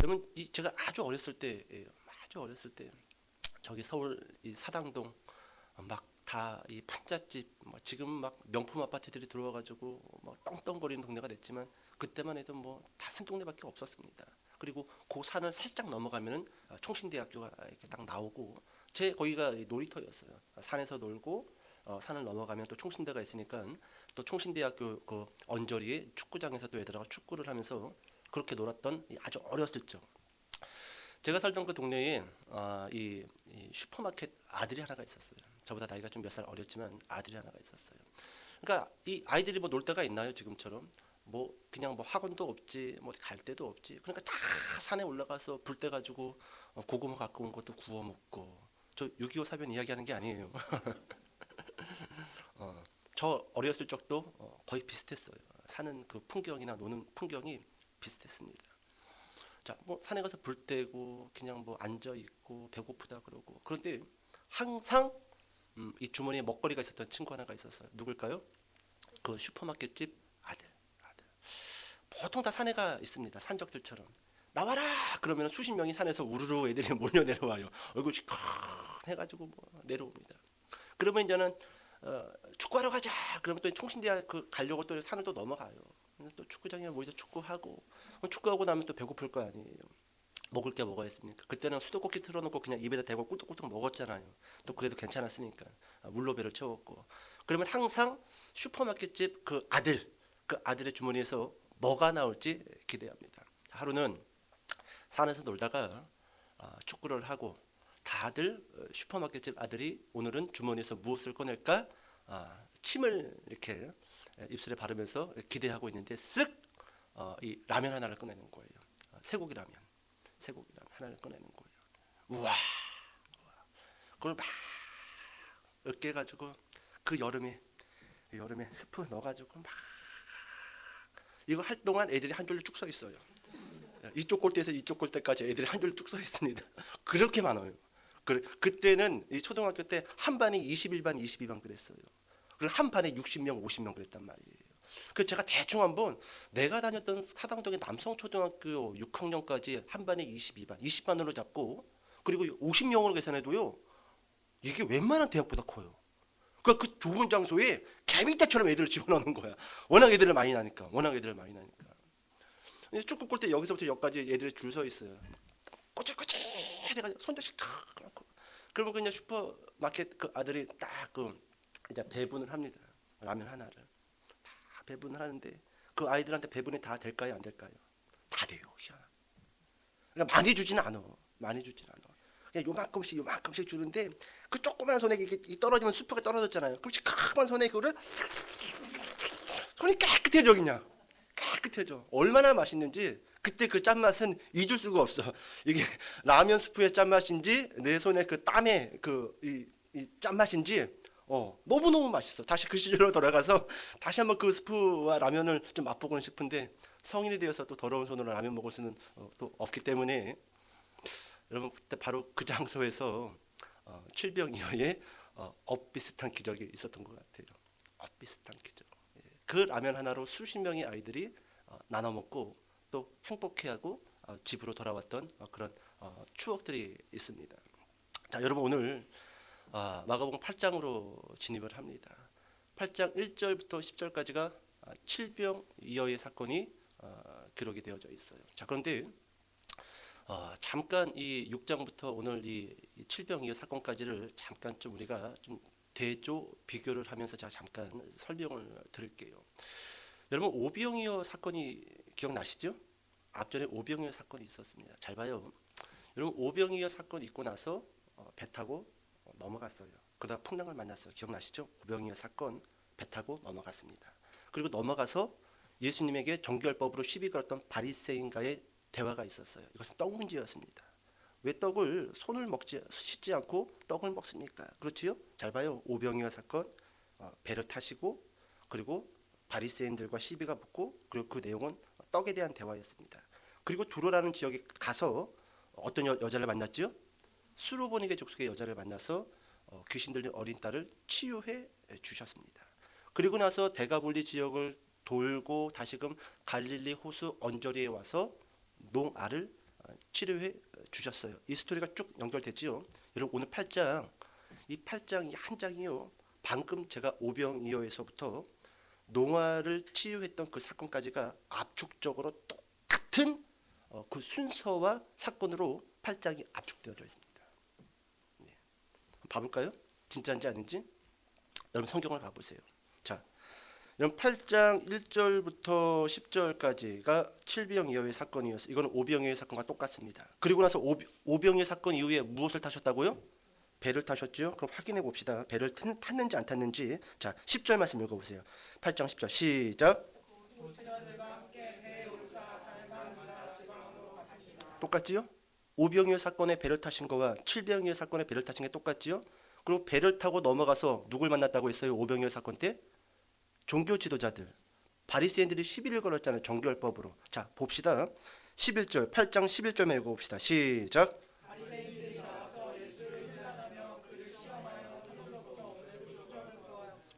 여러분 제가 아주 어렸을 때예요. 아주 어렸을 때 저기 서울 이 사당동 막 다 이 판잣집 지금 막 명품 아파트들이 들어와가지고 뭐 떵떵거리는 동네가 됐지만 그때만 해도 뭐 다 산동네밖에 없었습니다. 그리고 그 산을 살짝 넘어가면은 총신대학교가 이렇게 딱 나오고 제 거기가 놀이터였어요. 산에서 놀고 산을 넘어가면 또 총신대가 있으니까 또 총신대학교 그 언저리에 축구장에서 또 애들하고 축구를 하면서 그렇게 놀았던 아주 어렸을 적. 제가 살던 그 동네에 이 슈퍼마켓 아들이 하나가 있었어요. 저보다 나이가 좀 몇 살 어렸지만 아들이 하나가 있었어요. 그러니까 이 아이들이 뭐 놀 데가 있나요? 지금처럼 뭐 그냥 뭐 학원도 없지, 뭐 갈 데도 없지. 그러니까 다 산에 올라가서 불 때 가지고 고구마 갖고 온 것도 구워 먹고. 저 6.25 사변 이야기하는 게 아니에요. 저 어렸을 적도 거의 비슷했어요. 사는 그 풍경이나 노는 풍경이 비슷했습니다. 자, 뭐 산에 가서 불 떼고 그냥 뭐 앉아 있고 배고프다 그러고 그런데 항상 이 주머니에 먹거리가 있었던 친구 하나가 있었어요. 누굴까요? 그 슈퍼마켓집 아들. 보통 다 산에가 있습니다. 산적들처럼 나와라 그러면 수십 명이 산에서 우르르 애들이 몰려 내려와요. 얼굴 시커해가지고 뭐 내려옵니다. 그러면 이제는 축구하러 가자. 그러면 또 총신대학 그 가려고 또 산을 또 넘어가요. 또 축구장에 모여서 축구하고 축구하고 나면 또 배고플 거 아니에요. 먹을 게 뭐가 있습니까? 그때는 수도꼭지 틀어놓고 그냥 입에다 대고 꿀떡꿀떡 먹었잖아요. 또 그래도 괜찮았으니까 물로 배를 채웠고. 그러면 항상 슈퍼마켓집 그 아들의 주머니에서 뭐가 나올지 기대합니다. 하루는 산에서 놀다가 축구를 하고 다들 슈퍼마켓집 아들이 오늘은 주머니에서 무엇을 꺼낼까 침을 이렇게 입술에 바르면서 기대하고 있는데 쓱 이 라면 하나를 꺼내는 거예요. 쇠고기 라면 하나를 꺼내는 거예요. 우와, 그걸 막 으깨 가지고 그 여름에 스프 넣어가지고 막 이거 할 동안 애들이 한 줄로 쭉 서 있어요. 이쪽 골대에서 이쪽 골대까지 애들이 한 줄로 쭉 서 있습니다. 그렇게 많아요. 그때는 이 초등학교 때 한 반이 21반, 22반 그랬어요. 그리고 한 반에 60명, 50명 그랬단 말이에요. 그 제가 대충 한번 내가 다녔던 사당동의 남성초등학교 6학년까지 한 반에 22반, 20반으로 잡고 그리고 50명으로 계산해도요. 이게 웬만한 대학보다 커요. 그러니까 그 좁은 장소에 개미떼처럼 애들을 집어넣는 거야. 워낙 애들을 많이 나니까. 축구 골대 여기서부터 여기까지 애들이 줄 서 있어요. 꼬질꼬질 해가지고 손잡이 칵 놓고 그러면 그냥 슈퍼마켓 그 아들이 딱 그 이제 배분을 합니다. 라면 하나를 다 배분을 하는데 그 아이들한테 배분이 다 될까요, 안 될까요? 다 돼요. 희한하게. 그러니까 많이 주진 않아. 그냥 요만큼씩 주는데 그 조그만 손에 이게 떨어지면 수프가 떨어졌잖아요. 그럼 시커먼 손에 그거를 손이 깨끗해져 그냥. 깨끗해져. 얼마나 맛있는지 그때 그 짠맛은 잊을 수가 없어. 이게 라면 스프의 짠맛인지 내 손에 그 땀의 이 짠맛인지 너무너무 맛있어. 다시 그 시절로 돌아가서 다시 한번 그 스프와 라면을 좀 맛보고는 싶은데 성인이 되어서 또 더러운 손으로 라면 먹을 수는 또 없기 때문에 여러분 그때 바로 그 장소에서 칠병이어의 엇비슷한 기적이 있었던 것 같아요. 엇비슷한 기적. 그 라면 하나로 수십 명의 아이들이 나눠 먹고 또 행복해하고 집으로 돌아왔던 그런 추억들이 있습니다. 자, 여러분 오늘 마가복음 8장으로 진입을 합니다. 8장 1절부터 10절까지가 칠병이어의 사건이 기록이 되어져 있어요. 자, 그런데 잠깐 이 6장부터 오늘 이 칠병이어 사건까지를 잠깐 좀 우리가 좀 대조 비교를 하면서 제가 잠깐 설명을 드릴게요. 여러분 오병이어 사건이 기억나시죠? 앞전에 오병이어 사건이 있었습니다. 잘 봐요. 여러분 오병이어 사건 있고 나서 배 타고 넘어갔어요. 그러다 풍랑을 만났어요. 기억나시죠? 오병이어 사건 배 타고 넘어갔습니다. 그리고 넘어가서 예수님에게 정결법으로 시비 걸었던 바리새인과의 대화가 있었어요. 이것은 떡 문제였습니다. 왜 떡을 손을 씻지 않고 떡을 먹습니까? 그렇지요? 잘 봐요. 오병이어 사건 배를 타시고 그리고 바리새인들과 시비가 붙고 그리고 그 내용은 떡에 대한 대화였습니다. 그리고 두로라는 지역에 가서 어떤 여자를 만났죠? 수로보니게 족속의 여자를 만나서 귀신 들린 어린 딸을 치유해 주셨습니다. 그리고 나서 데가볼리 지역을 돌고 다시금 갈릴리 호수 언저리에 와서 농알을 치료해 주셨어요. 이 스토리가 쭉 연결됐지요. 여러분 오늘 8장, 이 8장 이 한 장이요. 방금 제가 오병이어에서부터 농아를 치유했던 그 사건까지가 압축적으로 똑같은 그 순서와 사건으로 8장이 압축되어져 있습니다. 네. 봐볼까요? 진짜인지 아닌지? 여러분 성경을 봐보세요. 자, 여러분 8장 1절부터 10절까지가 칠병이어의 사건이었어요. 이거는 오병이어의 사건과 똑같습니다. 그리고 나서 오병이어 사건 이후에 무엇을 타셨다고요? 배를 타셨죠? 그럼 확인해 봅시다. 배를 탔는지 안 탔는지. 자, 10절 말씀 읽어보세요. 8장 10절 시작. 똑같지요? 오병이어 사건의 배를 타신 거와 칠병이어 사건의 배를 타신 게 똑같지요? 그리고 배를 타고 넘어가서 누굴 만났다고 했어요? 오병이어 사건 때? 종교 지도자들. 바리새인들이 시비를 걸었잖아요. 정결법으로. 자, 봅시다. 11절, 8장 11절만 읽어봅시다. 시작.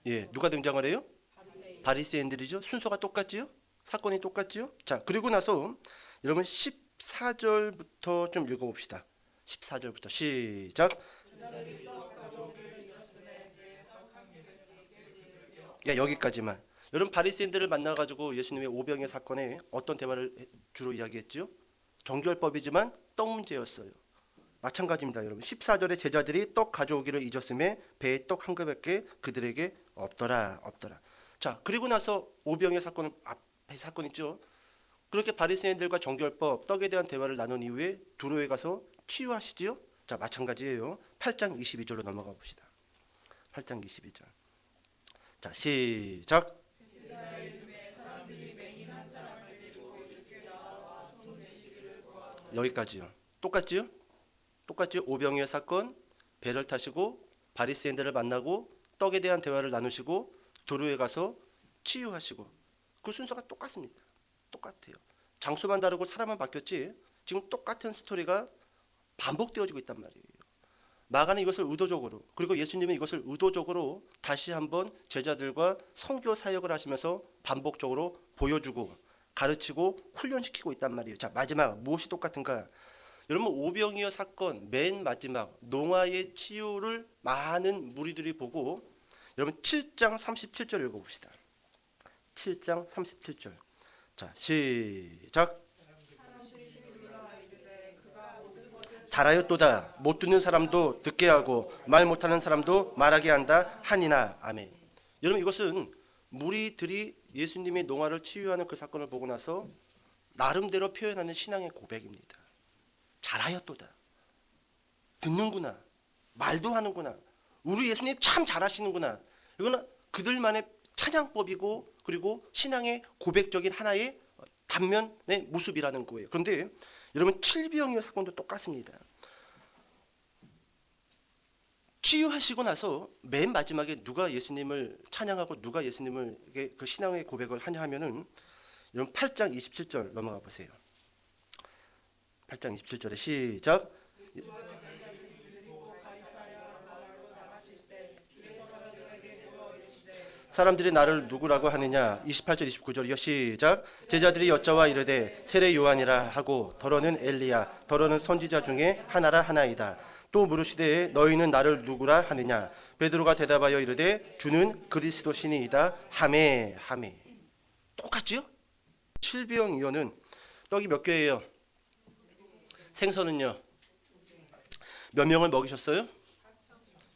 예, 누가 등장을 해요? 바리새인들이죠. 순서가 똑같지요? 사건이 똑같지요? 자, 그리고 나서 여러분 14절부터 좀 읽어봅시다. 14절부터 시작. 야, 여기까지만. 여러분 바리새인들을 만나가지고 예수님의 오병이어 사건에 어떤 대화를 주로 이야기했죠? 정결법이지만 떡 문제였어요. 마찬가지입니다, 여러분. 14절에 제자들이 떡 가져오기를 잊었음에 배에 떡 한 그릇밖에 그들에게 없더라. 자, 그리고 나서 오병이어 사건 앞에 사건 있죠. 그렇게 바리새인들과 정결법 떡에 대한 대화를 나눈 이후에 두로에 가서 치유하시지요. 자, 마찬가지예요. 8장 22절로 넘어가 봅시다. 8장 22절. 자, 시작. 여기까지요. 똑같지요? 똑같죠? 오병이어 사건, 배를 타시고 바리새인들을 만나고 떡에 대한 대화를 나누시고 두루에 가서 치유하시고 그 순서가 똑같습니다. 똑같아요. 장소만 다르고 사람만 바뀌었지 지금 똑같은 스토리가 반복되어지고 있단 말이에요. 마가는 이것을 의도적으로 그리고 예수님은 이것을 의도적으로 다시 한번 제자들과 선교 사역을 하시면서 반복적으로 보여주고 가르치고 훈련시키고 있단 말이에요. 자, 마지막 무엇이 똑같은가? 여러분 오병이어 사건 맨 마지막 농아의 치유를 많은 무리들이 보고 여러분 7장 37절 읽어봅시다. 7장 37절. 자, 시작. 잘하였도다. 못 듣는 사람도 듣게 하고 말 못하는 사람도 말하게 한다 하니나. 아멘. 여러분 이것은 무리들이 예수님이 농아를 치유하는 그 사건을 보고 나서 나름대로 표현하는 신앙의 고백입니다. 잘하였도다. 듣는구나. 말도 하는구나. 우리 예수님 참 잘하시는구나. 이거는 그들만의 찬양법이고 그리고 신앙의 고백적인 하나의 단면의 모습이라는 거예요. 그런데 여러분 칠병이어 사건도 똑같습니다. 치유하시고 나서 맨 마지막에 누가 예수님을 찬양하고 누가 예수님을 그 신앙의 고백을 하냐 하면은 여러분 8장 27절 넘어가 보세요. 8장 27절에 시작. 사람들이 나를 누구라고 하느냐. 28절 29절이요. 시작. 제자들이 여짜와 이르되 세례 요한이라 하고 더러는 엘리야 더러는 선지자 중에 하나라 하나이다. 또 물으시되 너희는 나를 누구라 하느냐. 베드로가 대답하여 이르되 주는 그리스도시니이다 하매. 똑같지요? 칠병이어는 떡이 몇 개예요? 생선은요? 몇 명을 먹이셨어요?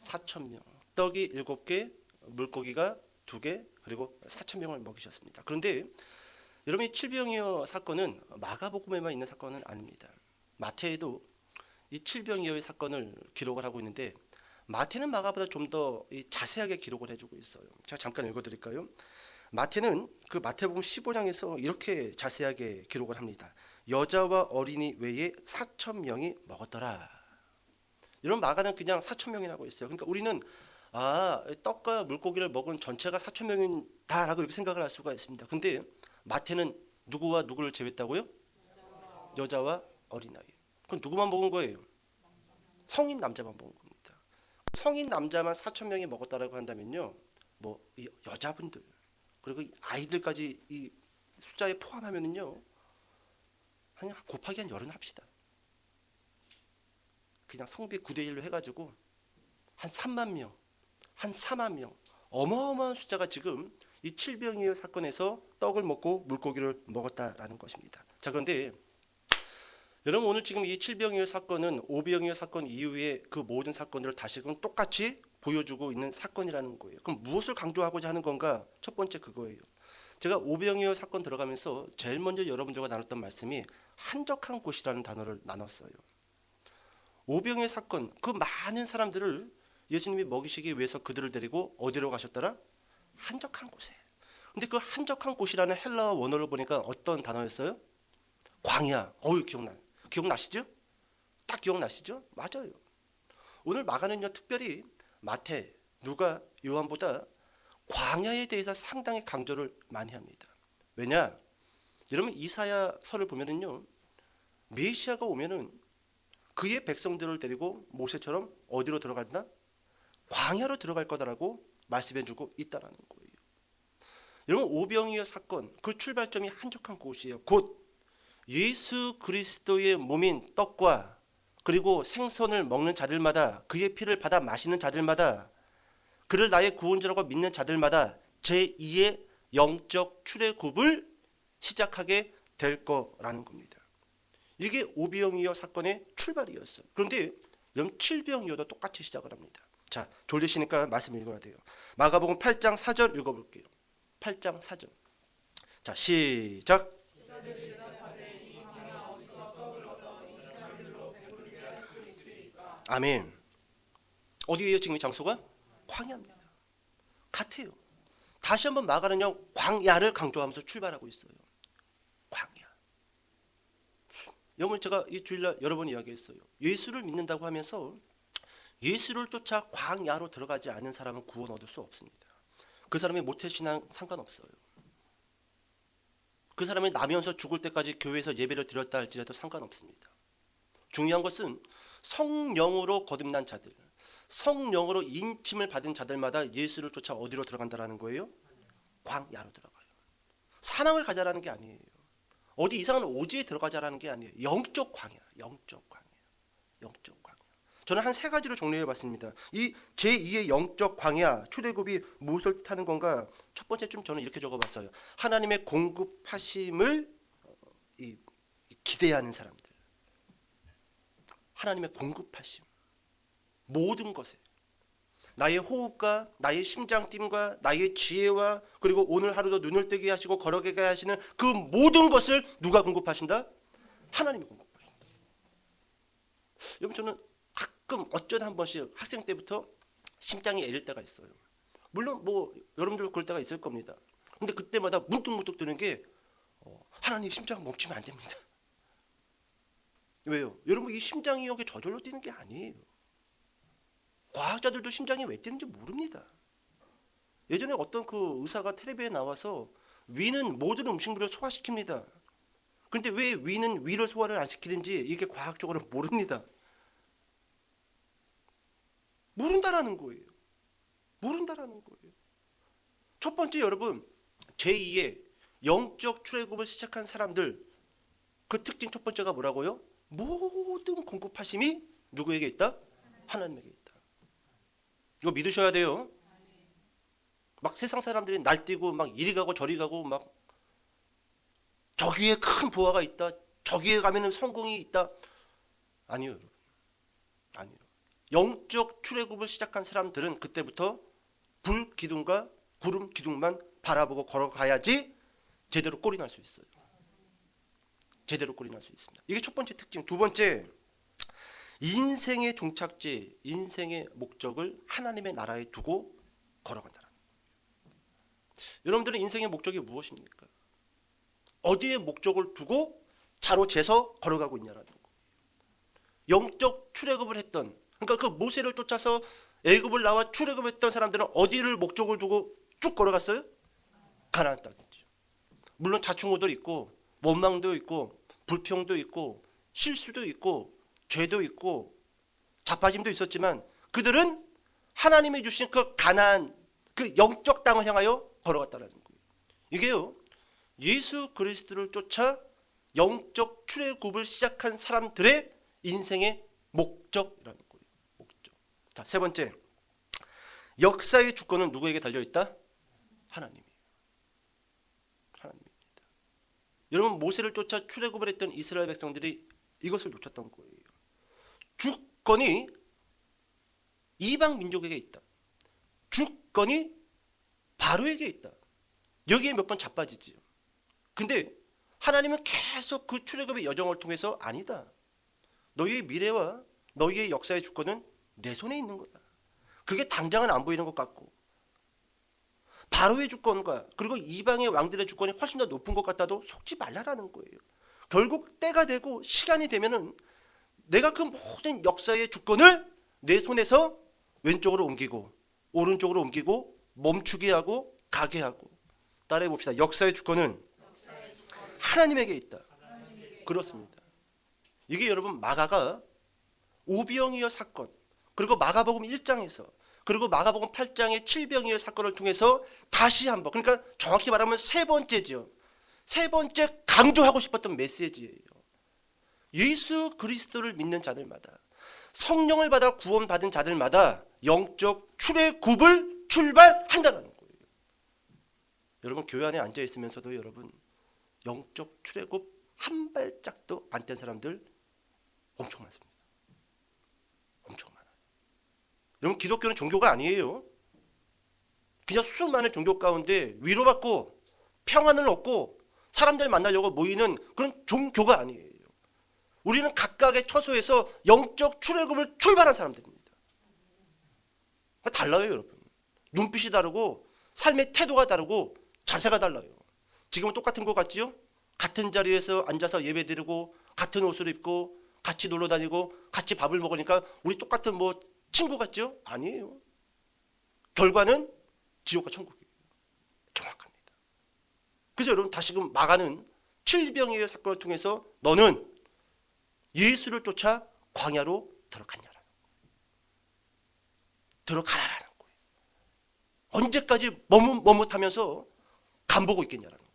4,000명. 떡이 7개, 물고기가 2개, 그리고 4,000명을 먹이셨습니다. 그런데 여러분 이 칠병이어 사건은 마가복음에만 있는 사건은 아닙니다. 마태에도 이 칠병이어의 사건을 기록을 하고 있는데 마태는 마가보다 좀 더 자세하게 기록을 해주고 있어요. 제가 잠깐 읽어드릴까요? 마태는 그 마태복음 15장에서 이렇게 자세하게 기록을 합니다. 여자와 어린이 외에 4,000명이 먹었더라. 이런 마가는 그냥 4,000명이라고 했어요. 그러니까 우리는 떡과 물고기를 먹은 전체가 4,000명이다라고 이렇게 생각을 할 수가 있습니다. 근데 마태는 누구와 누구를 제외했다고요? 여자와 어린아이. 그럼 누구만 먹은 거예요? 성인 남자만 먹은 겁니다. 성인 남자만 4,000명이 먹었다라고 한다면요, 뭐 이 여자분들 그리고 이 아이들까지 이 숫자에 포함하면은요, 한 곱하기 한 10은 합시다. 그냥 성비 9대1로 해가지고 한 3만 명, 한 4만 명, 어마어마한 숫자가 지금 이 칠병이어 사건에서 떡을 먹고 물고기를 먹었다라는 것입니다. 자, 그런데 여러분, 오늘 지금 이 칠병이어 사건은 오병이어 사건 이후에 그 모든 사건들을 다시금 똑같이 보여주고 있는 사건이라는 거예요. 그럼 무엇을 강조하고자 하는 건가? 첫 번째 그거예요. 제가 오병이어 사건 들어가면서 제일 먼저 여러분들과 나눴던 말씀이 한적한 곳이라는 단어를 나눴어요. 오병이어 사건, 그 많은 사람들을 예수님이 먹이시기 위해서 그들을 데리고 어디로 가셨더라? 한적한 곳에. 근데 그 한적한 곳이라는 헬라어 원어를 보니까 어떤 단어였어요? 광야. 어유, 기억나요? 기억나시죠? 딱 기억나시죠? 맞아요. 오늘 마가는요, 특별히 마태, 누가, 요한보다 광야에 대해서 상당히 강조를 많이 합니다. 왜냐? 여러분, 이사야서를 보면은요, 메시아가 오면은 그의 백성들을 데리고 모세처럼 어디로 들어간다? 광야로 들어갈 거다라고 말씀해주고 있다라는 거예요. 여러분, 오병이어 사건, 그 출발점이 한적한 곳이에요. 곧 예수 그리스도의 몸인 떡과 그리고 생선을 먹는 자들마다, 그의 피를 받아 마시는 자들마다, 그를 나의 구원자라고 믿는 자들마다 제2의 영적 출애굽을 시작하게 될 거라는 겁니다. 이게 오병이어 사건의 출발이었어요. 그런데 여러분, 칠병이어도 똑같이 시작을 합니다. 자, 졸리시니까 말씀 읽어야 돼요. 마가복음 8장 4절 읽어볼게요. 8장 4절. 자, 시작. 아멘. 어디예요? 지금 이 장소가? 광야입니다. 같아요. 다시 한번 마가는요, 광야를 강조하면서 출발하고 있어요. 광야. 여러분, 제가 이 주일날 여러 번 이야기했어요. 예수를 믿는다고 하면서 예수를 쫓아 광야로 들어가지 않은 사람은 구원 얻을 수 없습니다. 그 사람의 모태신앙 상관없어요. 그 사람이 나면서 죽을 때까지 교회에서 예배를 드렸다 할지라도 상관없습니다. 중요한 것은 성령으로 거듭난 자들, 성령으로 인침을 받은 자들마다 예수를 쫓아 어디로 들어간다라는 거예요? 광야로 들어가요. 사망을 가자라는 게 아니에요. 어디 이상한 오지에 들어가자라는 게 아니에요. 영적 광야, 영적 광야, 영적 광야. 저는 한 세 가지로 정리해 봤습니다. 이 제2의 영적 광야, 출애굽이 무엇을 뜻하는 건가? 첫 번째 좀 저는 이렇게 적어봤어요. 하나님의 공급하심을 기대하는 사람들. 하나님의 공급하심. 모든 것에. 나의 호흡과 나의 심장 뛴과 나의 지혜와 그리고 오늘 하루도 눈을 뜨게 하시고 걸어가게 하시는 그 모든 것을 누가 공급하신다? 하나님이 공급하신다. 여러분, 저는 가끔 어쩌다 한 번씩 학생 때부터 심장이 애릴 때가 있어요. 물론 뭐 여러분들 그럴 때가 있을 겁니다. 근데 그때마다 문득문득 드는 게 하나님 심장 멈추면 안 됩니다. 왜요? 여러분, 이 심장이 여기 저절로 뛰는 게 아니에요. 과학자들도 심장이 왜 뛰는지 모릅니다. 예전에 어떤 그 의사가 텔레비에 나와서 위는 모든 음식물을 소화시킵니다. 그런데 왜 위는 위를 소화를 안 시키는지 이게 과학적으로 모릅니다. 모른다라는 거예요. 모른다라는 거예요. 첫 번째, 여러분, 제2의 영적 출애굽을 시작한 사람들, 그 특징 첫 번째가 뭐라고요? 모든 공급하심이 누구에게 있다? 하나님에게 있다. 이거 믿으셔야 돼요. 막 세상 사람들이 날뛰고 막 이리 가고 저리 가고 막 저기에 큰 부하가 있다, 저기에 가면은 성공이 있다. 아니요, 여러분. 아니요. 영적 출애굽을 시작한 사람들은 그때부터 불 기둥과 구름 기둥만 바라보고 걸어가야지 제대로 꼴이 날 수 있어요. 제대로 꼴이 날 수 있습니다. 이게 첫 번째 특징. 두 번째, 인생의 종착지, 인생의 목적을 하나님의 나라에 두고 걸어간다는 거예요. 여러분들은 인생의 목적이 무엇입니까? 어디에 목적을 두고 자로 재서 걸어가고 있냐라는 거예요. 영적 출애굽을 했던, 그러니까 그 모세를 쫓아서 애굽을 나와 출애굽했던 사람들은 어디를 목적을 두고 쭉 걸어갔어요? 가나안 땅이죠. 물론 자충우도 있고 원망도 있고 불평도 있고 실수도 있고 죄도 있고 자빠짐도 있었지만 그들은 하나님이 주신 그 가나안, 그 영적 땅을 향하여 걸어갔다는 거예요. 이게요, 예수 그리스도를 쫓아 영적 출애굽을 시작한 사람들의 인생의 목적이라는 거예요. 목적. 자, 세 번째. 역사의 주권은 누구에게 달려 있다? 하나님이에요. 하나님입니다. 여러분, 모세를 쫓아 출애굽을 했던 이스라엘 백성들이 이것을 놓쳤던 거예요. 주권이 이방 민족에게 있다. 주권이 바로에게 있다. 여기에 몇 번 자빠지지요. 근데 하나님은 계속 그 출애굽의 여정을 통해서 아니다. 너희의 미래와 너희의 역사의 주권은 내 손에 있는 거다. 그게 당장은 안 보이는 것 같고 바로의 주권과 그리고 이방의 왕들의 주권이 훨씬 더 높은 것 같아도 속지 말라라는 거예요. 결국 때가 되고 시간이 되면은 내가 그 모든 역사의 주권을 내 손에서 왼쪽으로 옮기고 오른쪽으로 옮기고 멈추게 하고 가게 하고. 따라해 봅시다. 역사의 주권은 하나님에게 있다. 그렇습니다. 이게 여러분 마가가 오병이어 사건 그리고 마가복음 1장에서 그리고 마가복음 8장의 칠병이어 사건을 통해서 다시 한번, 그러니까 정확히 말하면 세 번째죠. 세 번째 강조하고 싶었던 메시지예요. 예수 그리스도를 믿는 자들마다, 성령을 받아 구원받은 자들마다 영적 출애굽을 출발한다는 거예요. 여러분, 교회 안에 앉아 있으면서도 여러분 영적 출애굽 한 발짝도 안 뗀 사람들 엄청 많습니다. 엄청 많아요. 여러분, 기독교는 종교가 아니에요. 그냥 수많은 종교 가운데 위로받고 평안을 얻고 사람들 만나려고 모이는 그런 종교가 아니에요. 우리는 각각의 처소에서 영적 출애굽을 출발한 사람들입니다. 달라요, 여러분. 눈빛이 다르고 삶의 태도가 다르고 자세가 달라요. 지금은 똑같은 것 같지요? 같은 자리에서 앉아서 예배드리고 같은 옷을 입고 같이 놀러 다니고 같이 밥을 먹으니까 우리 똑같은 뭐 친구 같죠? 아니에요. 결과는 지옥과 천국이에요. 정확합니다. 그래서 여러분, 다시금 마가는 칠병이의 사건을 통해서 너는 예수를 쫓아 광야로 들어가라라는 거예요. 언제까지 머뭇하면서 간보고 있겠냐라는 거예요.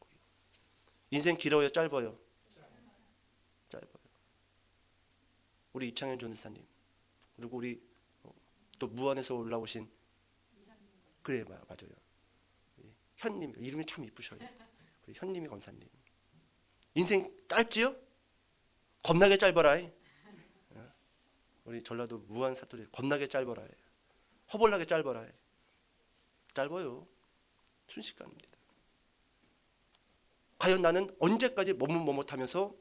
인생 길어요, 짧아요? 짧아요. 우리 이창현 전도사님, 그리고 우리 또 무안에서 올라오신, 그래, 맞아요, 현님, 이름이 참 이쁘셔요. 현님이 권사님. 인생 짧지요? 겁나게 짧아라. 우리 전라도 무안 사투리 겁나게 짧아라. 허벌나게 짧아라. 짧아요. 순식간입니다. 과연 나는 언제까지 머뭇머뭇하면서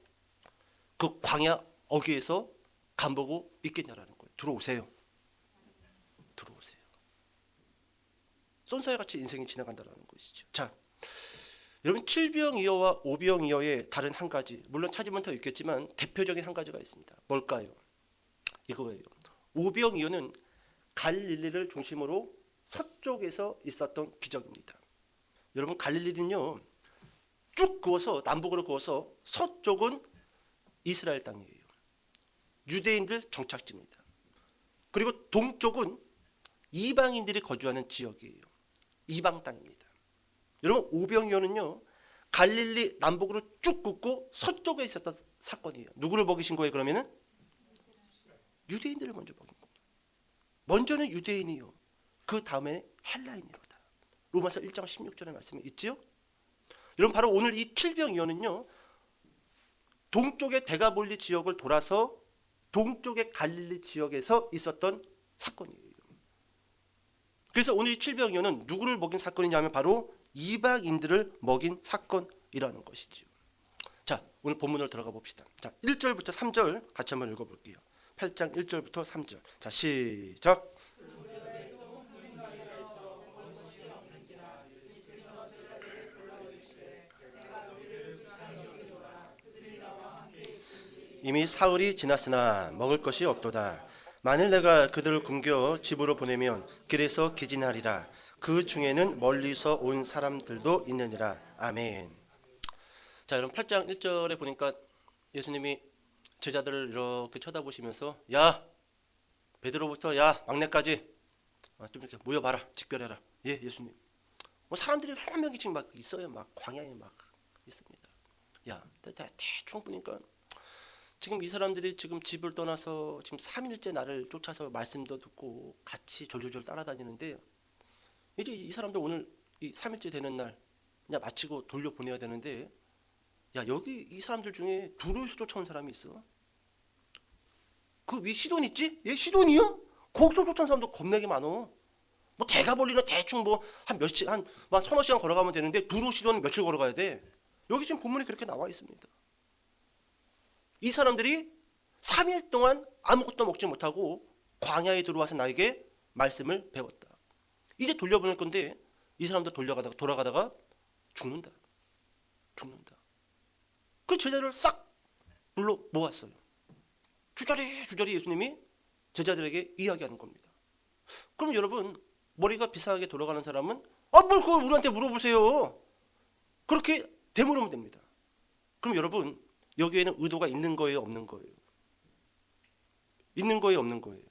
그 광야 어귀에서 간보고 있겠냐라는 거예요. 들어오세요. 들어오세요. 쏜사야 같이 인생이 지나간다는 것이죠. 자, 여러분, 칠병이어와 오병이어의 다른 한 가지, 물론 찾으면 더 있겠지만 대표적인 한 가지가 있습니다. 뭘까요? 이거예요. 오병이어는 갈릴리를 중심으로 서쪽에서 있었던 기적입니다. 여러분, 갈릴리는요 쭉 그어서 남북으로 그어서 서쪽은 이스라엘 땅이에요. 유대인들 정착지입니다. 그리고 동쪽은 이방인들이 거주하는 지역이에요. 이방 땅입니다. 여러분, 오병이어는요 갈릴리 남북으로 쭉 긋고 서쪽에 있었던 사건이에요. 누구를 먹이신 거예요? 그러면은 유대인들을 먼저 먹인 겁니다. 먼저는 유대인이요, 그 다음에 헬라인이로다. 로마서 1장 16절의 말씀이 있지요. 여러분, 바로 오늘 이 칠병이어는요 동쪽의 데가볼리 지역을 돌아서 동쪽의 갈릴리 지역에서 있었던 사건이에요. 그래서 오늘 이 칠병이어는 누구를 먹인 사건이냐면 바로 이방인들을 먹인 사건이라는 것이지요. 자, 오늘 본문으로 들어가 봅시다. 자, 1절부터 3절 같이 한번 읽어볼게요. 8장 1절부터 3절. 자, 시작. 이미 사흘이 지났으나 먹을 것이 없도다. 만일 내가 그들을 굶겨 집으로 보내면 길에서 기진하리라. 그 중에는 멀리서 온 사람들도 있느니라. 아멘. 자, 여러분, 8장 1절에 보니까 예수님이 제자들을 이렇게 쳐다보시면서, 야, 베드로부터 야 막내까지 좀 이렇게 모여봐라. 직별해라. 예, 예수님. 뭐 사람들이 수만 명씩 막 있어요. 막 광야에 막 있습니다. 야, 대충 보니까 지금 이 사람들이 지금 집을 떠나서 지금 3일째 나를 쫓아서 말씀도 듣고 같이 졸졸졸 따라다니는데, 이제 이 사람들 오늘 이 3일째 되는 날 그냥 마치고 돌려보내야 되는데, 야, 여기 이 사람들 중에 두루에서 쫓아온 사람이 있어. 그 위 시돈 있지? 얘 시돈이요? 거기서 쫓아온 사람도 겁나게 많어. 뭐 대가벌리는 대충 뭐 한 몇시 한 서너 시간 걸어가면 되는데 두루 시돈 며칠 걸어가야 돼. 여기 지금 본문에 그렇게 나와 있습니다. 이 사람들이 3일 동안 아무것도 먹지 못하고 광야에 들어와서 나에게 말씀을 배웠다. 이제 돌려보낼 건데 이 사람들 돌아가다가 죽는다. 그 제자들을 싹 불러 모았어요. 주저리 예수님이 제자들에게 이야기하는 겁니다. 그럼 여러분, 머리가 비상하게 돌아가는 사람은 뭘 그걸 우리한테 물어보세요. 그렇게 되물으면 됩니다. 그럼 여러분, 여기에는 의도가 있는 거예요, 없는 거예요? 있는 거예요, 없는 거예요?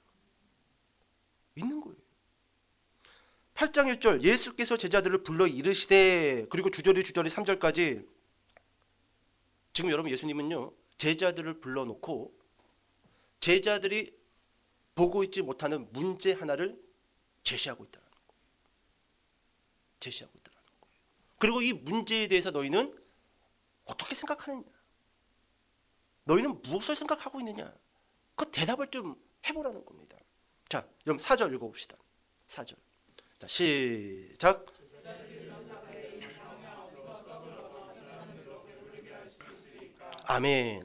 있는 거예요. 8장 1절, 예수께서 제자들을 불러 이르시되, 그리고 주저리 3절까지. 지금 여러분, 예수님은요 제자들을 불러놓고 제자들이 보고 있지 못하는 문제 하나를 제시하고 있다는 거예요. 그리고 이 문제에 대해서 너희는 어떻게 생각하느냐, 너희는 무엇을 생각하고 있느냐, 그 대답을 좀 해보라는 겁니다. 자, 그럼 4절 읽어봅시다. 4절. 자, 시작. 아멘.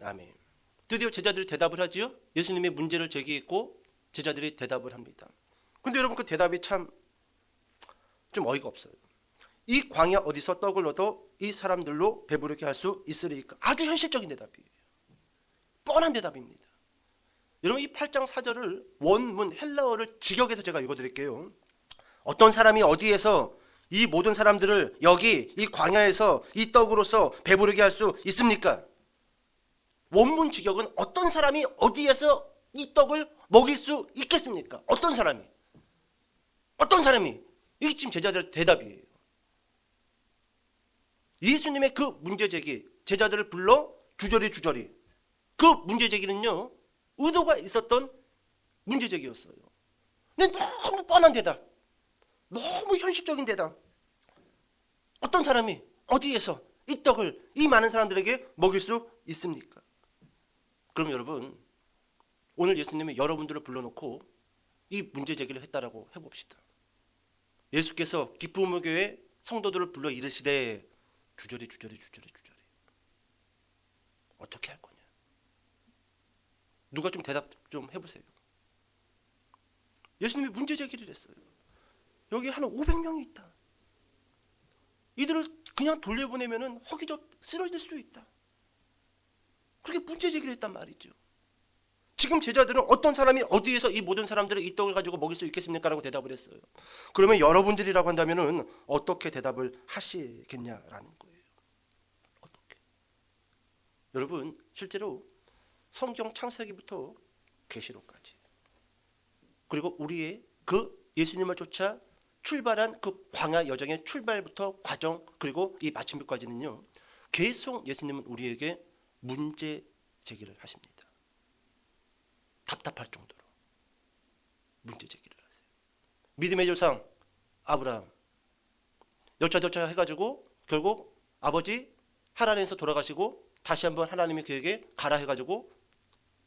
드디어 제자들이 대답을 하지요. 예수님의 문제를 제기했고 제자들이 대답을 합니다. 근데 여러분, 그 대답이 참 좀 어이가 없어요. 이 광야 어디서 떡을 얻어 이 사람들로 배부르게 할 수 있으리까? 아주 현실적인 대답이에요. 뻔한 대답입니다. 여러분, 이 8장 4절을 원문 헬라어를 직역해서 제가 읽어드릴게요. 어떤 사람이 어디에서 이 모든 사람들을 여기 이 광야에서 이 떡으로서 배부르게 할 수 있습니까? 원문 직역은 어떤 사람이 어디에서 이 떡을 먹일 수 있겠습니까? 어떤 사람이? 이게 지금 제자들의 대답이에요. 예수님의 그 문제 제기, 제자들을 불러 주저리 그 문제 제기는요 의도가 있었던 문제 제기였어요. 근데 너무 뻔한 대답, 너무 현실적인 대답. 어떤 사람이 어디에서 이 떡을 이 많은 사람들에게 먹일 수 있습니까? 그럼 여러분, 오늘 예수님이 여러분들을 불러놓고 이 문제 제기를 했다라고 해봅시다. 예수께서 기쁨의 교회 성도들을 불러 이르시되 주저리 어떻게 할 거냐? 누가 좀 대답 좀 해보세요. 예수님이 문제 제기를 했어요. 여기 한 500명이 있다. 이들을 그냥 돌려보내면 허기져 쓰러질 수도 있다. 그렇게 문제 제기를 했단 말이죠. 지금 제자들은 어떤 사람이 어디에서 이 모든 사람들을 이 떡을 가지고 먹일 수 있겠습니까? 라고 대답을 했어요. 그러면 여러분들이라고 한다면 어떻게 대답을 하시겠냐라는 거예요. 어떻게? 여러분, 실제로 성경 창세기부터 계시록까지, 그리고 우리의 그 예수님을 쫓아 출발한 그 광야 여정의 출발부터 과정, 그리고 이 마침표까지는요 계속 예수님은 우리에게 문제 제기를 하십니다. 답답할 정도로 문제 제기를 하세요. 믿음의 조상 아브라함 여차저차 해가지고 결국 아버지 하란에서 돌아가시고 다시 한번 하나님이 그에게 가라 해가지고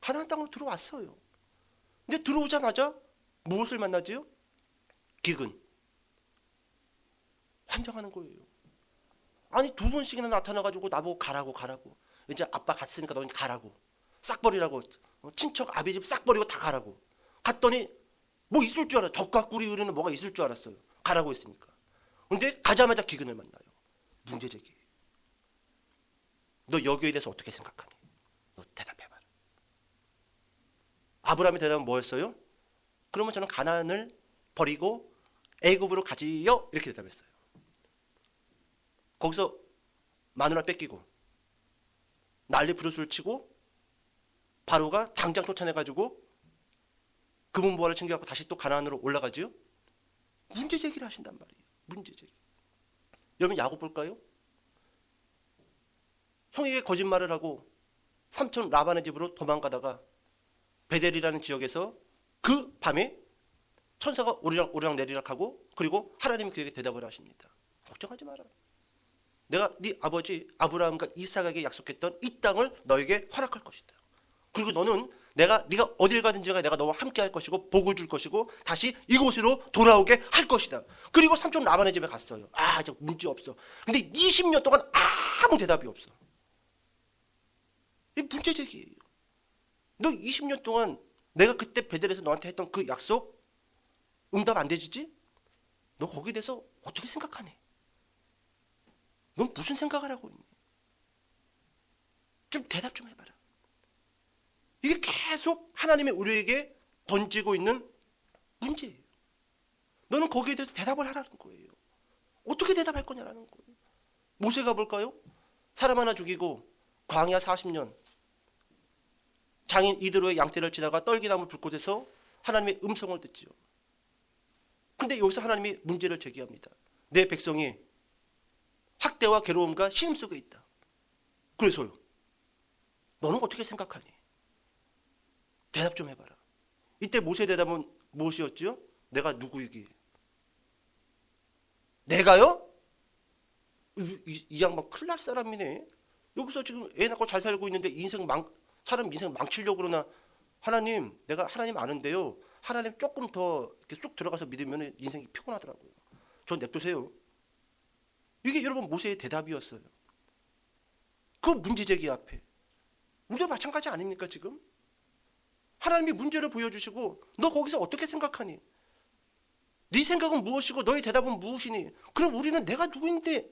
가나안 땅으로 들어왔어요. 근데 들어오자마자 무엇을 만나지요? 기근, 환장하는 거예요. 아니, 2번씩이나 나타나가지고 나보고 가라고. 이제 아빠 갔으니까 너는 가라고, 싹 버리라고, 친척 아비집 싹 버리고 다 가라고. 갔더니 뭐 있을 줄 알았어요. 덕과 꿀이 흐르는 뭐가 있을 줄 알았어요. 가라고 했으니까. 근데 가자마자 기근을 만나요. 문제 제기. 너 여기에 대해서 어떻게 생각하니? 너 대답해봐라. 아브라함의 대답은 뭐였어요? 그러면 저는 가나안을 버리고 애굽으로 가지요, 이렇게 대답했어요. 거기서 마누라 뺏기고 난리 부르스를 치고 바로가 당장 쫓아내가지고 금은보화를 챙겨갖고 다시 또 가나안으로 올라가지요. 문제 제기를 하신단 말이에요. 문제 제기. 여러분, 야곱 볼까요? 형에게 거짓말을 하고 삼촌 라반의 집으로 도망가다가 베델이라는 지역에서 그 밤에 천사가 오르락 내리락 하고, 그리고 하나님이 그에게 대답을 하십니다. 걱정하지 마라. 내가 네 아버지 아브라함과 이삭에게 약속했던 이 땅을 너에게 허락할 것이다. 그리고 너는 네가 어딜 가든지 내가 너와 함께 할 것이고 복을 줄 것이고 다시 이곳으로 돌아오게 할 것이다. 그리고 삼촌 라반의 집에 갔어요. 저 문제 없어. 근데 20년 동안 아무 대답이 없어. 이 문제 제기예요. 너 20년 동안 내가 그때 베델에서 너한테 했던 그 약속 응답 안 되지지? 너 거기에 대해서 어떻게 생각하니? 넌 무슨 생각을 하고 있니? 좀 대답 좀 해봐라. 이게 계속 하나님의 우리에게 던지고 있는 문제예요. 너는 거기에 대해서 대답을 하라는 거예요. 어떻게 대답할 거냐라는 거예요. 모세가 볼까요? 사람 하나 죽이고 광야 40년 장인 이드로의 양떼를 치다가 떨기나무 불꽃에서 하나님의 음성을 듣지요. 근데 여기서 하나님이 문제를 제기합니다. 내 백성이 학대와 괴로움과 신음 속에 있다. 그래서요. 너는 어떻게 생각하니? 대답 좀 해봐라. 이때 모세의 대답은 무엇이었죠? 내가 누구이기? 내가요? 이 양반 큰일 날 사람이네. 여기서 지금 애 낳고 잘 살고 있는데 사람 인생 망치려고 그러나. 하나님, 내가 하나님 아는데요. 하나님 조금 더 이렇게 쑥 들어가서 믿으면 인생이 피곤하더라고요. 전 냅두세요. 이게 여러분 모세의 대답이었어요. 그 문제제기 앞에. 우리도 마찬가지 아닙니까 지금? 하나님이 문제를 보여주시고 너 거기서 어떻게 생각하니? 네 생각은 무엇이고 너의 대답은 무엇이니? 그럼 우리는 내가 누구인데?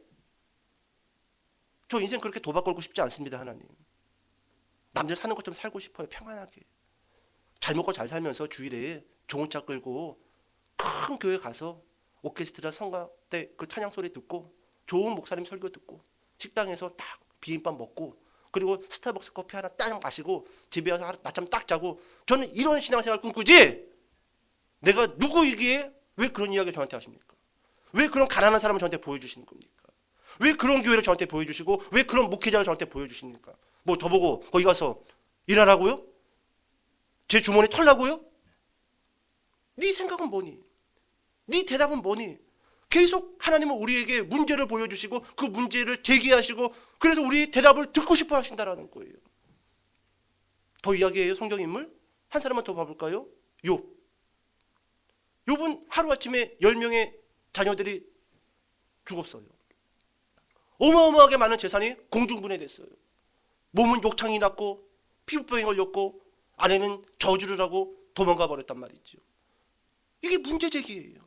저 인생 그렇게 도박 걸고 싶지 않습니다. 하나님. 남들 사는 것처럼 살고 싶어요. 평안하게. 잘 먹고 잘 살면서 주일에 좋은 차 끌고 큰 교회 가서 오케스트라 성가 때 그 찬양 소리 듣고 좋은 목사님 설교 듣고 식당에서 딱 비빔밥 먹고 그리고 스타벅스 커피 하나 딱 마시고 집에 와서 낮잠 딱 자고 저는 이런 신앙생활 꿈꾸지. 내가 누구이기에 왜 그런 이야기를 저한테 하십니까? 왜 그런 가난한 사람을 저한테 보여주시는 겁니까? 왜 그런 교회를 저한테 보여주시고 왜 그런 목회자를 저한테 보여주십니까? 뭐 저보고 거기 가서 일하라고요? 제 주머니 털라고요? 네 생각은 뭐니? 네 대답은 뭐니? 계속 하나님은 우리에게 문제를 보여주시고 그 문제를 제기하시고 그래서 우리 대답을 듣고 싶어 하신다라는 거예요. 더 이야기해요. 성경 인물 한 사람만 더 봐볼까요? 욥. 욥은 하루아침에 10명의 자녀들이 죽었어요. 어마어마하게 많은 재산이 공중분해됐어요. 몸은 욕창이 났고 피부병에 걸렸고 아내는 저주를 하고 도망가 버렸단 말이죠. 이게 문제제기예요.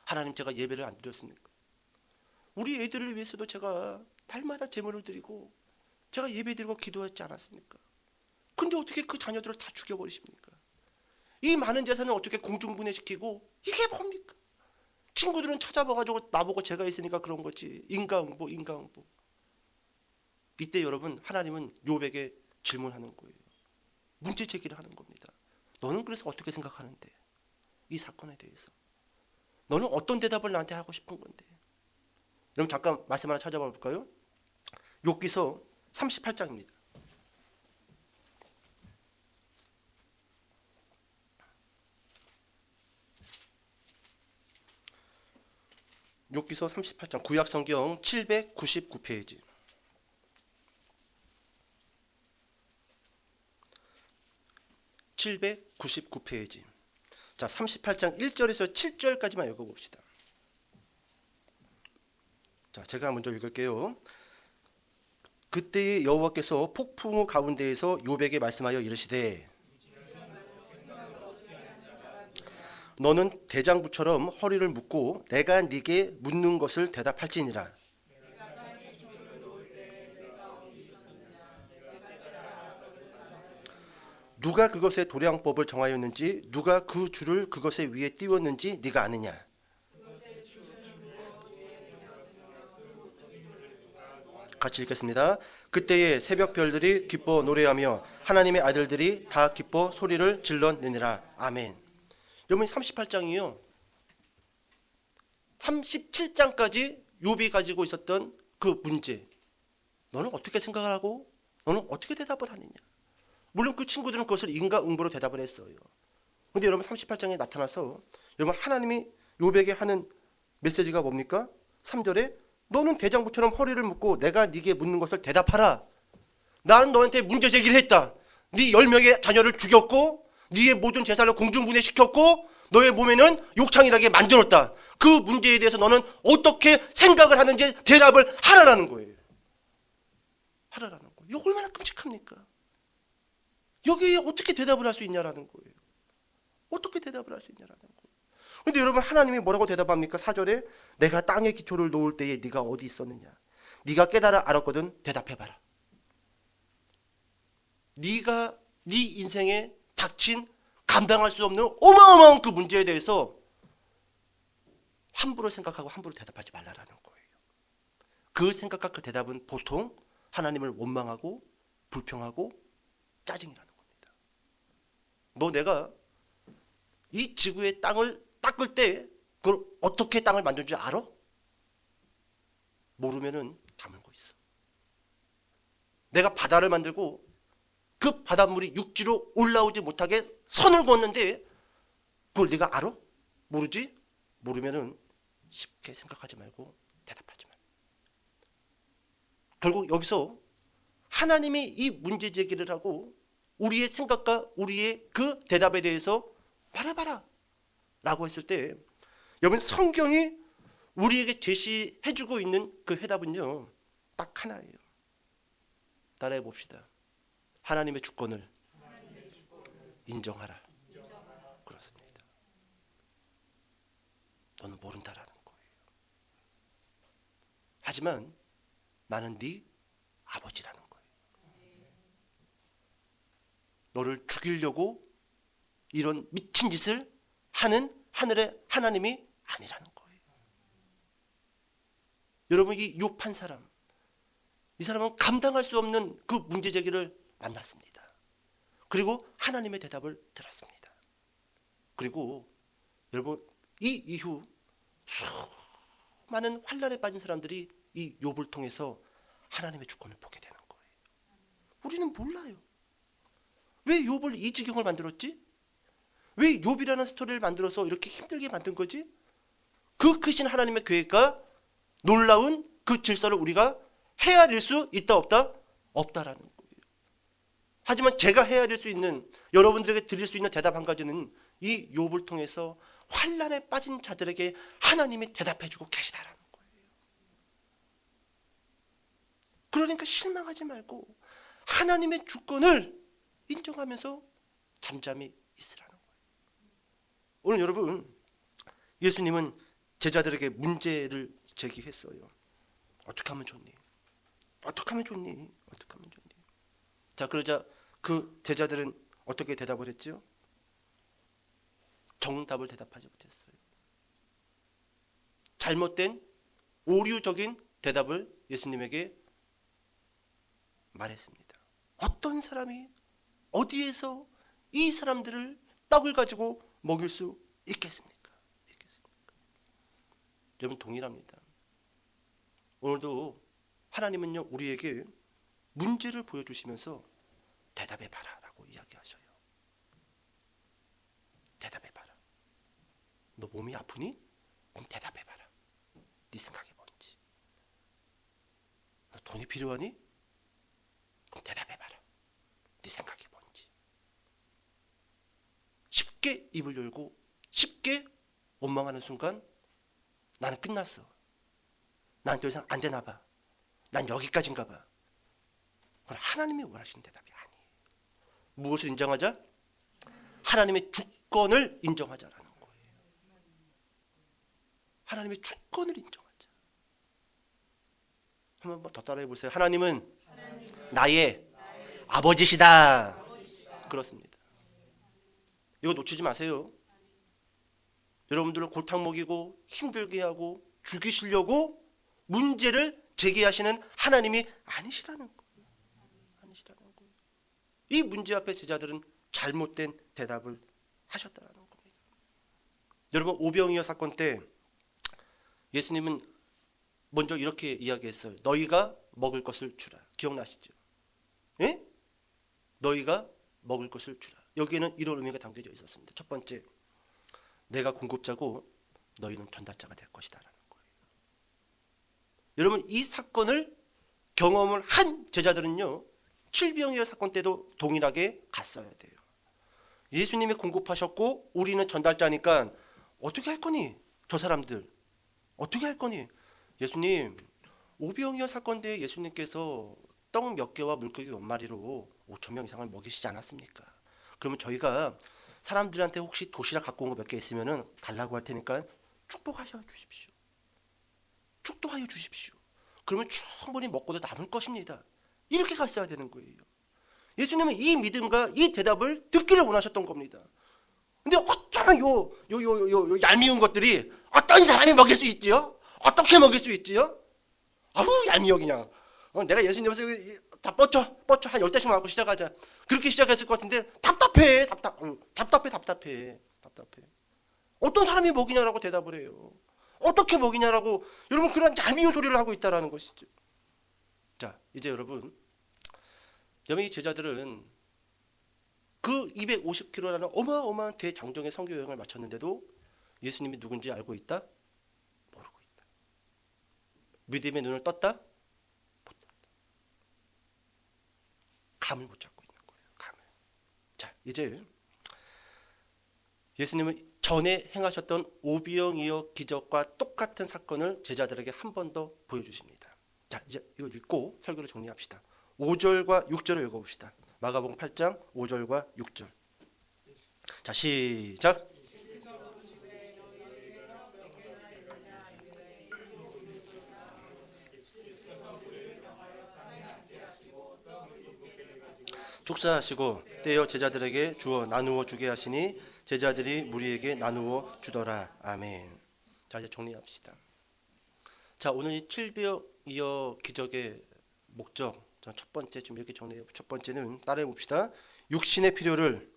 하나님, 제가 예배를 안 드렸습니까? 우리 애들을 위해서도 제가 날마다 제물을 드리고 제가 예배 드리고 기도했지 않았습니까? 근데 어떻게 그 자녀들을 다 죽여버리십니까? 이 많은 재산을 어떻게 공중분해시키고 이게 뭡니까? 친구들은 찾아봐가지고 나보고 제가 있으니까 그런 거지. 인과응보. 이때 여러분 하나님은 욥에게 질문하는 거예요. 문제 제기를 하는 겁니다. 너는 그래서 어떻게 생각하는데? 이 사건에 대해서 너는 어떤 대답을 나한테 하고 싶은 건데? 여러분 잠깐 말씀 하나 찾아봐 볼까요? 욥기서 38장입니다. 욥기서 38장 구약성경 799페이지. 자, 38장 1절에서 7절까지만 읽어봅시다. 자, 제가 먼저 읽을게요. 그때의 여호와께서 폭풍우 가운데에서 욥에게 말씀하여 이르시되 너는 대장부처럼 허리를 묶고 내가 네게 묻는 것을 대답할지니라. 누가 그것의 도량법을 정하였는지 누가 그 줄을 그것의 위에 띄웠는지 네가 아느냐. 같이 읽겠습니다. 그때에 새벽 별들이 기뻐 노래하며 하나님의 아들들이 다 기뻐 소리를 질러내니라. 아멘. 여러분 38장이요. 37장까지 욥이 가지고 있었던 그 문제. 너는 어떻게 생각을 하고 너는 어떻게 대답을 하느냐? 물론 그 친구들은 그것을 인과응보로 대답을 했어요. 근데 여러분 38장에 나타나서 여러분 하나님이 욥에게 하는 메시지가 뭡니까? 3절에 너는 대장부처럼 허리를 묶고 내가 네게 묻는 것을 대답하라. 나는 너한테 문제 제기를 했다. 네 10명의 자녀를 죽였고 네의 모든 재산을 공중분해시켰고 너의 몸에는 욕창이나게 만들었다. 그 문제에 대해서 너는 어떻게 생각을 하는지 대답을 하라라는 거예요. 하라라는 거예요. 이거 얼마나 끔찍합니까? 여기에 어떻게 대답을 할 수 있냐라는 거예요. 어떻게 대답을 할 수 있냐라는 거예요. 근데 여러분 하나님이 뭐라고 대답합니까? 4절에 내가 땅에 기초를 놓을 때에 네가 어디 있었느냐? 네가 깨달아 알았거든 대답해봐라. 네가 네 인생에 닥친 감당할 수 없는 어마어마한 그 문제에 대해서 함부로 생각하고 함부로 대답하지 말라라는 거예요. 그 생각과 그 대답은 보통 하나님을 원망하고 불평하고 짜증이라는 겁니다. 너 내가 이 지구의 땅을 닦을 때 그걸 어떻게 땅을 만든 줄 알아? 모르면은 다물고 있어. 내가 바다를 만들고 그 바닷물이 육지로 올라오지 못하게 선을 그었는데 그걸 네가 알아? 모르지? 모르면은 쉽게 생각하지 말고 대답하지 마. 결국 여기서 하나님이 이 문제 제기를 하고 우리의 생각과 우리의 그 대답에 대해서 말해봐라 라고 했을 때 여러분 성경이 우리에게 제시해주고 있는 그 해답은요 딱 하나예요. 따라해 봅시다. 하나님의 주권을 인정하라. 그렇습니다. 너는 모른다라는 거예요. 하지만 나는 네 아버지라는 거예요. 너를 죽이려고 이런 미친 짓을 하는 하늘의 하나님이 아니라는 거예요. 여러분 이 욥 한 사람, 이 사람은 감당할 수 없는 그 문제 제기를 만났습니다. 그리고 하나님의 대답을 들었습니다. 그리고 여러분 이 이후 수많은 환난에 빠진 사람들이 이 욥을 통해서 하나님의 주권을 보게 되는 거예요. 우리는 몰라요. 왜 욥을 이 지경을 만들었지? 왜 욥이라는 스토리를 만들어서 이렇게 힘들게 만든 거지? 그 크신 하나님의 계획과 놀라운 그 질서를 우리가 헤아릴 수 있다 없다? 없다라는 거예요. 하지만 제가 헤아릴 수 있는 여러분들에게 드릴 수 있는 대답 한 가지는 이 욥을 통해서 환난에 빠진 자들에게 하나님이 대답해주고 계시다라는 거예요. 그러니까 실망하지 말고 하나님의 주권을 인정하면서 잠잠히 있으라는 거예요. 오늘 여러분 예수님은 제자들에게 문제를 제기했어요. 어떻게 하면 좋니? 어떻게 하면 좋니? 어떻게 하면 좋니? 자 그러자 그 제자들은 어떻게 대답을 했죠? 정답을 대답하지 못했어요. 잘못된 오류적인 대답을 예수님에게 말했습니다. 어떤 사람이 어디에서 이 사람들을 떡을 가지고 먹일 수 있겠습니까? 여러분 동일합니다. 오늘도 하나님은요 우리에게 문제를 보여주시면서 대답해봐라 라고 이야기하셔요. 대답해봐라. 너 몸이 아프니? 그럼 대답해봐라. 네 생각이 뭔지. 너 돈이 필요하니? 그럼 대답해봐라. 네 생각이 뭔지. 쉽게 입을 열고 쉽게 원망하는 순간 나는 끝났어. 난 더 이상 안 되나 봐. 난 여기까지인가 봐. 그건 하나님이 원하시는 대답이 아니에요. 무엇을 인정하자? 하나님의 주권을 인정하자라는 거예요. 하나님의 주권을 인정하자. 한번 더 따라해 보세요. 하나님은 나의 아버지시다. 그렇습니다. 이거 놓치지 마세요. 여러분들을 골탕 먹이고 힘들게 하고 죽이시려고 문제를 제기하시는 하나님이 아니시라는 거예요. 아니시라는 거예요. 이 문제 앞에 제자들은 잘못된 대답을 하셨다는 겁니다. 여러분 오병이어 사건 때 예수님은 먼저 이렇게 이야기했어요. 너희가 먹을 것을 주라. 기억나시죠? 예? 너희가 먹을 것을 주라. 여기에는 이런 의미가 담겨져 있었습니다. 첫 번째, 내가 공급자고 너희는 전달자가 될 것이다 라는 거예요. 여러분, 이 사건을 경험을 한 제자들은요, 칠병이어 사건 때도 동일하게 갔어야 돼요. 예수님이 공급하셨고 우리는 전달자니까 어떻게 할 거니? 저 사람들 어떻게 할 거니? 예수님, 오병이어 사건 때 예수님께서 떡 몇 개와 물고기 몇 마리로 5천 명 이상을 먹이시지 않았습니까? 그러면 저희가 사람들한테 혹시 도시락 갖고 온 거 몇 개 있으면은 달라고 할 테니까 축복하셔 주십시오. 축도하여 주십시오. 그러면 충분히 먹고도 남을 것입니다. 이렇게 갔어야 되는 거예요. 예수님은 이 믿음과 이 대답을 듣기를 원하셨던 겁니다. 근데 어쩌면 요 얄미운 것들이 어떤 사람이 먹일 수 있지요? 어떻게 먹일 수 있지요? 아우 얄미워 그냥. 내가 예수님 앞에서 다 뻗쳐 한 10대씩 맞고 시작하자. 그렇게 시작했을 것 같은데 답답해. 어떤 사람이 먹이냐라고 대답을 해요. 어떻게 먹이냐라고 여러분 그런 얄미운 소리를 하고 있다라는 것이죠. 자, 이제 여러분 이 제자들은 그 250km라는 어마어마한 대장정의 선교 여행을 마쳤는데도 예수님이 누군지 알고 있다? 모르고 있다. 믿음의 눈을 떴다? 못 떴다. 감을 못 잡고 있는 거예요. 감을. 자, 이제 예수님은 전에 행하셨던 오병이어 기적과 똑같은 사건을 제자들에게 한 번 더 보여주십니다. 자, 이제 이거 읽고 설교를 정리합시다. 5절과 6절을 읽어봅시다. 마가복음 8장 5절과 6절. 자, 시작. 축사하시고 떼어 제자들에게 주어 나누어 주게 하시니 제자들이 무리에게 나누어 주더라. 아멘. 자, 이제 정리합시다. 자, 오늘 이 7병이어 기적의 목적, 첫 번째 좀 이렇게 정리해요. 첫 번째는 따라해 봅시다. 육신의 필요를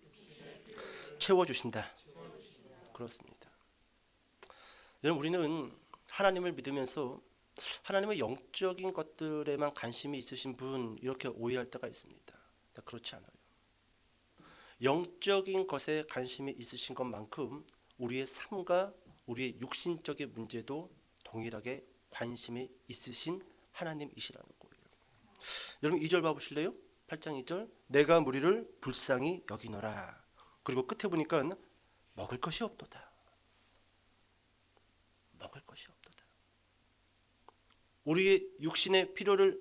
채워주신다. 그렇습니다. 여러분, 우리는 하나님을 믿으면서 하나님의 영적인 것들에만 관심이 있으신 분 이렇게 오해할 때가 있습니다. 그렇지 않아요. 영적인 것에 관심이 있으신 것만큼 우리의 삶과 우리의 육신적인 문제도 동일하게 관심이 있으신 하나님이시라는 거예요. 여러분 2절 봐보실래요? 8장 2절. 내가 무리를 불쌍히 여기노라. 그리고 끝에 보니까 먹을 것이 없도다. 먹을 것이 없도다. 우리의 육신의 필요를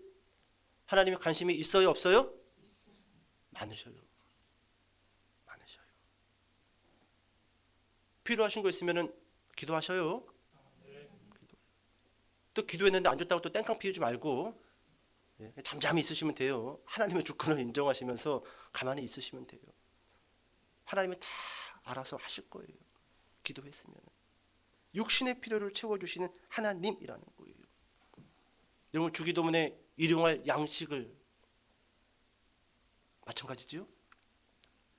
하나님의 관심이 있어요, 없어요? 많으셔요. 많으셔요. 필요하신 거 있으면 기도하셔요. 또 기도했는데 안 줬다고 또 땡깡 피우지 말고 잠잠히 있으시면 돼요. 하나님의 주권을 인정하시면서 가만히 있으시면 돼요. 하나님이 다 알아서 하실 거예요. 기도했으면. 육신의 필요를 채워주시는 하나님이라는 거예요. 여러분 주기도문에 일용할 양식을 마찬가지죠.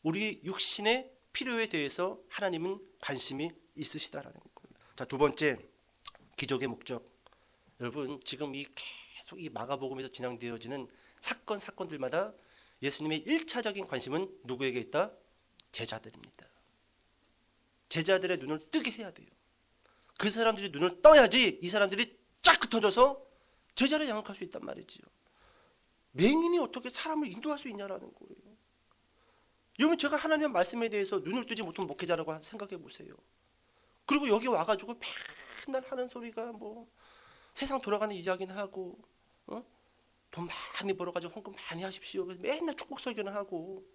우리 육신의 필요에 대해서 하나님은 관심이 있으시다라는 거예요. 자, 두 번째 기적의 목적. 여러분 지금 계속 이 마가복음에서 진행되어지는 사건들마다 예수님의 1차적인 관심은 누구에게 있다? 제자들입니다. 제자들의 눈을 뜨게 해야 돼요. 그 사람들이 눈을 떠야지 이 사람들이 쫙 흩어져서 제자를 양육할 수 있단 말이지요. 맹인이 어떻게 사람을 인도할 수 있냐라는 거예요. 여러분 제가 하나님의 말씀에 대해서 눈을 뜨지 못한 목회자라고 생각해 보세요. 그리고 여기 와가지고 맨날 하는 소리가 뭐 세상 돌아가는 이야기는 하고 돈 많이 벌어가지고 헌금 많이 하십시오. 맨날 축복 설교는 하고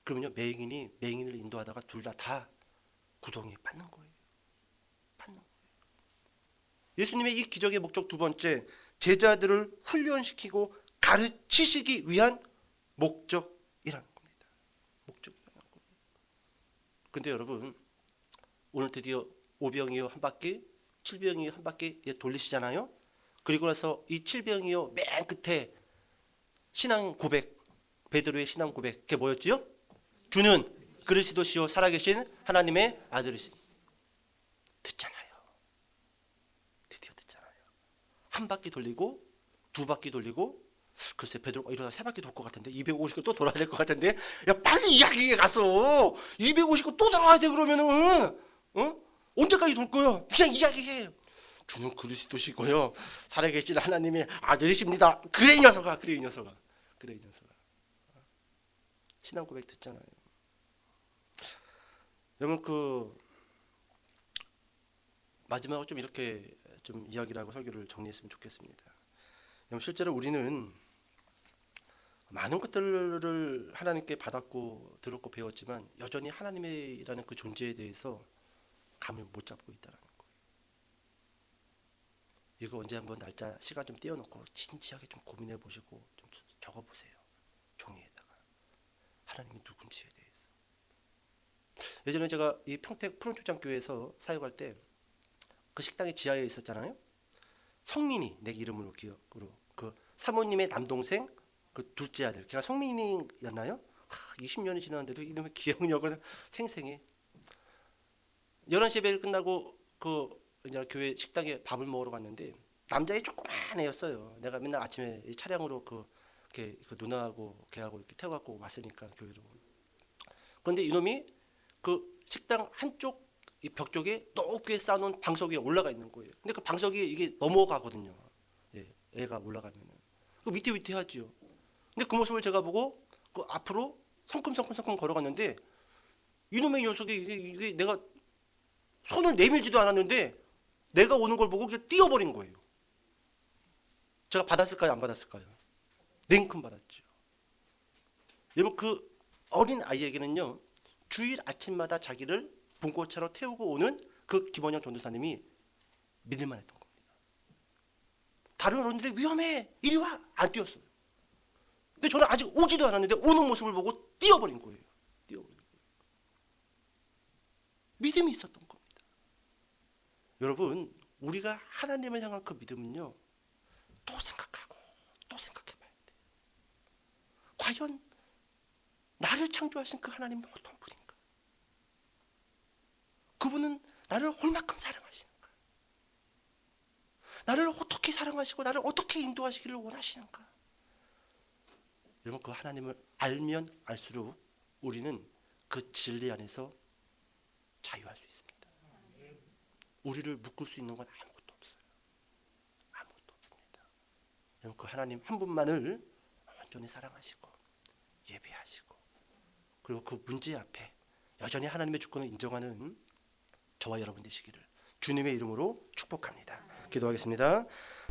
그러면요 맹인이 맹인을 인도하다가 둘 다 구덩이에 빠는 거예요. 예수님의 이 기적의 목적 두 번째, 제자들을 훈련시키고 가르치시기 위한 목적이라는 겁니다. 목적이라는 거예요. 근데 여러분 오늘 드디어 오병이어 한 바퀴, 칠병이어 한 바퀴 돌리시잖아요. 그리고 나서 이 칠병이어 맨 끝에 신앙 고백, 베드로의 신앙 고백, 그게 뭐였지요? 주는 그리스도시요 살아계신 하나님의 아들이신. 듣잖아요. 한 바퀴 돌리고 두 바퀴 돌리고 글쎄 베드로가 이러다 세 바퀴 돌 것 같은데 250개 또 돌아야 될 것 같은데 야 빨리 이야기에 가서 250개 또 돌아야 돼 그러면은 언제까지 돌 거야? 그냥 이야기해. 주는 그리스도시고요 살아계신 하나님의 아들이십니다. 그래 이 녀석아. 신앙 고백 듣잖아요. 여러분 마지막으로 좀 이렇게 좀 이야기를 하고 설교를 정리했으면 좋겠습니다. 여러분 실제로 우리는 많은 것들을 하나님께 받았고 들었고 배웠지만 여전히 하나님이라는 그 존재에 대해서 감을 못 잡고 있다는 거예요. 이거 언제 한번 날짜 시간 좀 떼어놓고 진지하게 좀 고민해 보시고 좀 적어보세요. 종이에다가 하나님이 누군지에 대해서. 예전에 제가 이 평택 푸른초장교회에서 사역할 때 그 식당의 지하에 있었잖아요. 성민이 내 이름으로 기억으로 그 사모님의 남동생 그 둘째 아들 걔가 성민이였나요? 20년이 지났는데도 이름의 기억력은 생생해. 11시 예배를 끝나고 그 이제 교회 식당에 밥을 먹으러 갔는데 남자애 조그만 애였어요. 내가 맨날 아침에 차량으로 이렇게 그 누나하고 걔하고 이렇게 태워갖고 왔으니까 교회로. 그런데 이놈이 그 식당 한쪽 이 벽 쪽에 높게 쌓아놓은 방석 위에 올라가 있는 거예요. 근데 그 방석이 이게 넘어가거든요. 예, 애가 올라가면은 그 위태위태하죠. 근데 그 모습을 제가 보고 그 앞으로 성큼성큼 걸어갔는데 이놈의 녀석이 이게 내가 손을 내밀지도 않았는데 내가 오는 걸 보고 그냥 뛰어버린 거예요. 제가 받았을까요? 안 받았을까요? 냉큼 받았죠. 여러분 그 어린 아이에게는요 주일 아침마다 자기를 봉고차로 태우고 오는 그 김원영 전도사님이 믿을만 했던 겁니다. 다른 어른들이 위험해 이리 와 안 뛰었어요. 근데 저는 아직 오지도 않았는데 오는 모습을 보고 뛰어버린 거예요. 믿음이 있었던 겁니다. 여러분 우리가 하나님을 향한 그 믿음은요 또 생각하고 또 생각해봐야 돼요. 과연 나를 창조하신 그 하나님은 어떤 분인가? 그분은 나를 얼마큼 사랑하시는가? 나를 어떻게 사랑하시고 나를 어떻게 인도하시기를 원하시는가? 여러분 그 하나님을 알면 알수록 우리는 그 진리 안에서 자유할 수 있습니다. 우리를 묶을 수 있는 건 아무것도 없어요. 아무것도 없습니다. 여러분 그 하나님 한 분만을 온전히 사랑하시고 예배하시고 그리고 그 문제 앞에 여전히 하나님의 주권을 인정하는 저와 여러분 되시기를 주님의 이름으로 축복합니다. 기도하겠습니다.